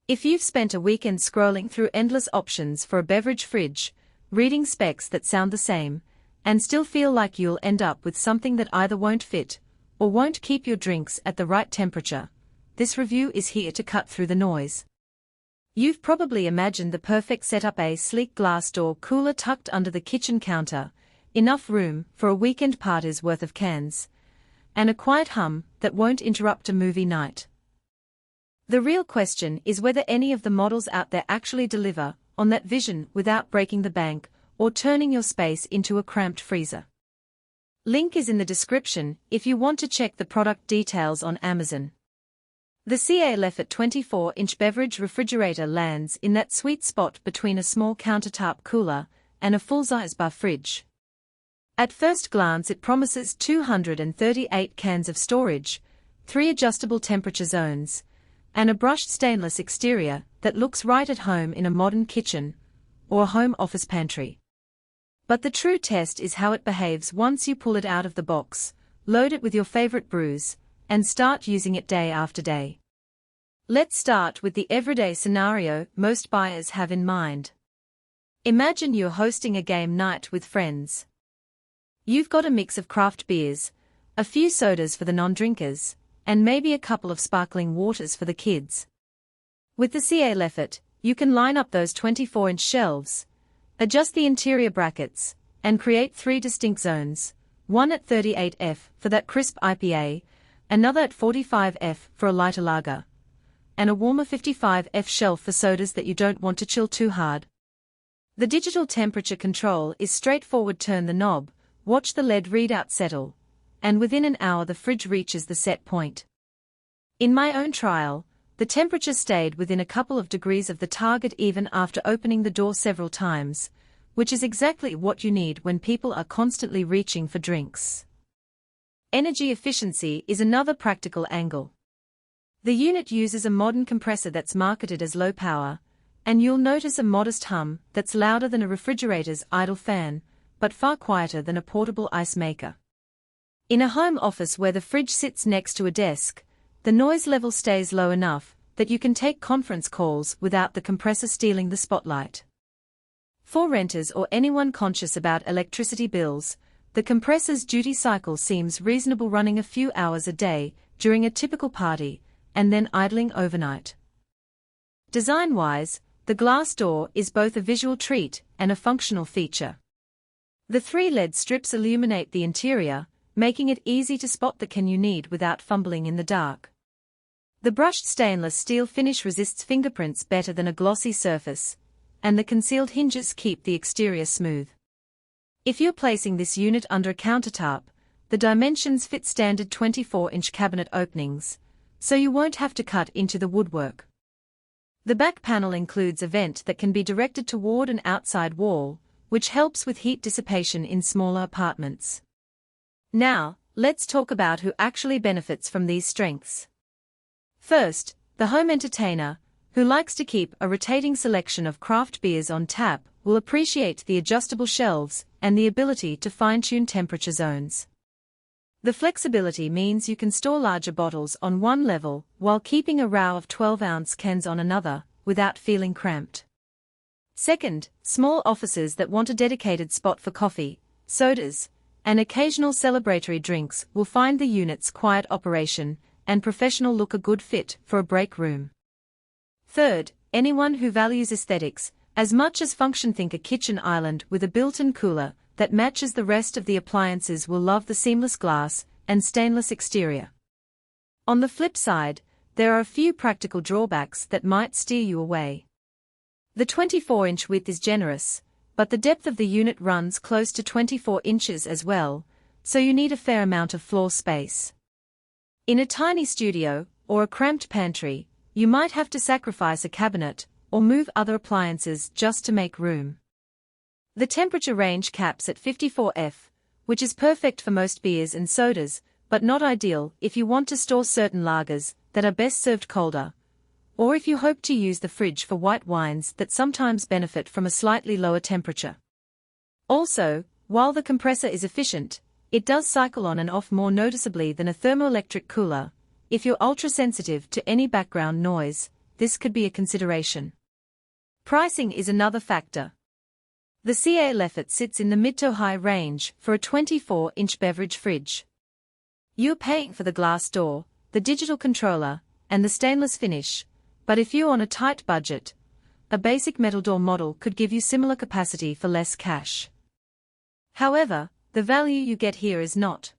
If you've spent a weekend scrolling through endless options for a beverage fridge, reading specs that sound the same, and still feel like you'll end up with something that either won't fit or won't keep your drinks at the right temperature, this review is here to cut through the noise. You've probably imagined the perfect setup: a sleek glass door cooler tucked under the kitchen counter, enough room for a weekend party's worth of cans, and a quiet hum that won't interrupt a movie night. The real question is whether any of the models out there actually deliver on that vision without breaking the bank or turning your space into a cramped freezer. Link is in the description if you want to check the product details on Amazon. The CaLefort 24-inch beverage refrigerator lands in that sweet spot between a small countertop cooler and a full-size bar fridge. At first glance it promises 238 cans of storage, 3 adjustable temperature zones, and a brushed stainless exterior that looks right at home in a modern kitchen or a home office pantry. But the true test is how it behaves once you pull it out of the box, load it with your favorite brews, and start using it day after day. Let's start with the everyday scenario most buyers have in mind. Imagine you're hosting a game night with friends. You've got a mix of craft beers, a few sodas for the non-drinkers, and maybe a couple of sparkling waters for the kids. With the CaLefort, you can line up those 24-inch shelves, adjust the interior brackets, and create 3 distinct zones, one at 38°F for that crisp IPA, another at 45°F for a lighter lager, and a warmer 55°F shelf for sodas that you don't want to chill too hard. The digital temperature control is straightforward: turn the knob, watch the LED readout settle, and within an hour the fridge reaches the set point. In my own trial, the temperature stayed within a couple of degrees of the target even after opening the door several times, which is exactly what you need when people are constantly reaching for drinks. Energy efficiency is another practical angle. The unit uses a modern compressor that's marketed as low power, and you'll notice a modest hum that's louder than a refrigerator's idle fan, but far quieter than a portable ice maker. In a home office where the fridge sits next to a desk, the noise level stays low enough that you can take conference calls without the compressor stealing the spotlight. For renters or anyone conscious about electricity bills, the compressor's duty cycle seems reasonable, running a few hours a day during a typical party, and then idling overnight. Design-wise, the glass door is both a visual treat and a functional feature. The 3 LED strips illuminate the interior, making it easy to spot the can you need without fumbling in the dark. The brushed stainless steel finish resists fingerprints better than a glossy surface, and the concealed hinges keep the exterior smooth. If you're placing this unit under a countertop, the dimensions fit standard 24-inch cabinet openings, so you won't have to cut into the woodwork. The back panel includes a vent that can be directed toward an outside wall, which helps with heat dissipation in smaller apartments. Now, let's talk about who actually benefits from these strengths. First, the home entertainer, who likes to keep a rotating selection of craft beers on tap, will appreciate the adjustable shelves and the ability to fine-tune temperature zones. The flexibility means you can store larger bottles on one level while keeping a row of 12-ounce cans on another, without feeling cramped. Second, small offices that want a dedicated spot for coffee, sodas, and occasional celebratory drinks will find the unit's quiet operation and professional look a good fit for a break room. Third, anyone who values aesthetics as much as function, think a kitchen island with a built-in cooler that matches the rest of the appliances will love the seamless glass and stainless exterior. On the flip side, there are a few practical drawbacks that might steer you away. The 24-inch width is generous, but the depth of the unit runs close to 24 inches as well, so you need a fair amount of floor space. In a tiny studio or a cramped pantry, you might have to sacrifice a cabinet or move other appliances just to make room. The temperature range caps at 54°F, which is perfect for most beers and sodas, but not ideal if you want to store certain lagers that are best served colder, or if you hope to use the fridge for white wines that sometimes benefit from a slightly lower temperature. Also, while the compressor is efficient, it does cycle on and off more noticeably than a thermoelectric cooler. If you're ultra-sensitive to any background noise, this could be a consideration. Pricing is another factor. The CaLefort sits in the mid to high range for a 24-inch beverage fridge. You're paying for the glass door, the digital controller, and the stainless finish, but if you're on a tight budget, a basic metal door model could give you similar capacity for less cash. However, the value you get here is not